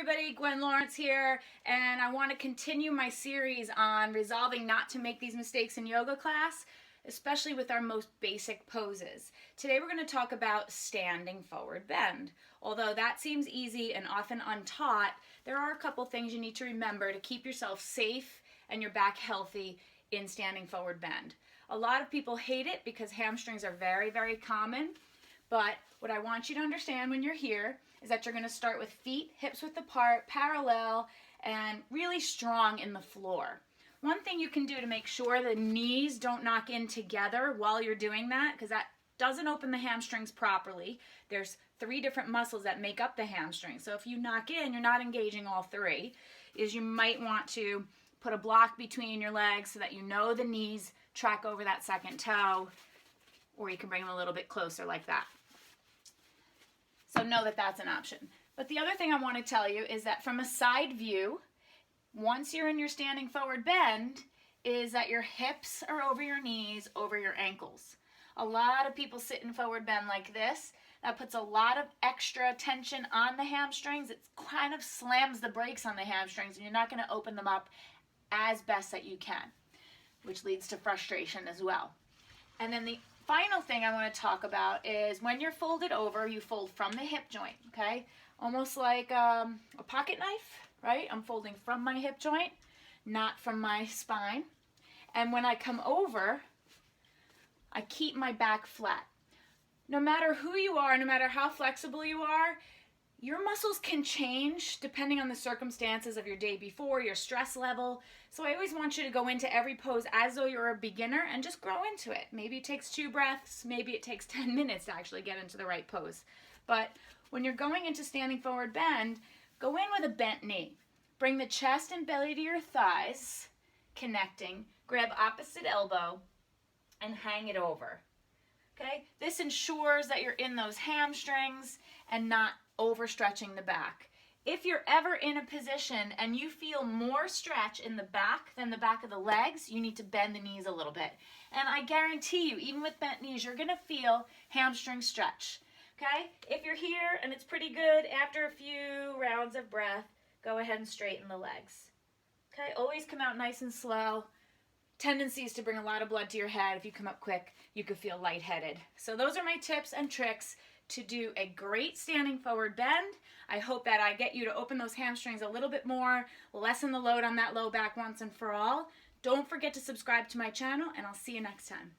everybody, Gwen Lawrence here, and I want to continue my series on resolving not to make these mistakes in yoga class, especially with our most basic poses. Today we're going to talk about standing forward bend. Although that seems easy and often untaught, there are a couple things you need to remember to keep yourself safe and your back healthy in standing forward bend. A lot of people hate it because hamstrings are very, very common, but what I want you to understand when you're here is that you're going to start with feet, hips width apart, parallel, and really strong in the floor. One thing you can do to make sure the knees don't knock in together while you're doing that, because that doesn't open the hamstrings properly. There's 3 different muscles that make up the hamstring. So if you knock in, you're not engaging all 3, is you might want to put a block between your legs so that you know the knees track over that second toe, or you can bring them a little bit closer like that. So know that that's an option. But the other thing I want to tell you is that from a side view, once you're in your standing forward bend, is that your hips are over your knees, over your ankles. A lot of people sit in forward bend like this. That puts a lot of extra tension on the hamstrings. It kind of slams the brakes on the hamstrings, and you're not going to open them up as best that you can, which leads to frustration as well. And then the final thing I want to talk about is when you're folded over, you fold from the hip joint, okay? Almost like a pocket knife, right? I'm folding from my hip joint, not from my spine. And when I come over, I keep my back flat. No matter who you are, no matter how flexible you are, your muscles can change depending on the circumstances of your day before, your stress level. So I always want you to go into every pose as though you're a beginner and just grow into it. Maybe it takes 2 breaths, maybe it takes 10 minutes to actually get into the right pose. But when you're going into standing forward bend, go in with a bent knee. Bring the chest and belly to your thighs, connecting. Grab opposite elbow and hang it over. Okay? This ensures that you're in those hamstrings and not overstretching the back. If you're ever in a position and you feel more stretch in the back than the back of the legs, you need to bend the knees a little bit. And I guarantee you, even with bent knees, you're going to feel hamstring stretch. Okay? If you're here and it's pretty good, after a few rounds of breath, go ahead and straighten the legs. Okay? Always come out nice and slow. Tendencies to bring a lot of blood to your head. If you come up quick, you could feel lightheaded. So those are my tips and tricks to do a great standing forward bend. I hope that I get you to open those hamstrings a little bit more, lessen the load on that low back once and for all. Don't forget to subscribe to my channel, and I'll see you next time.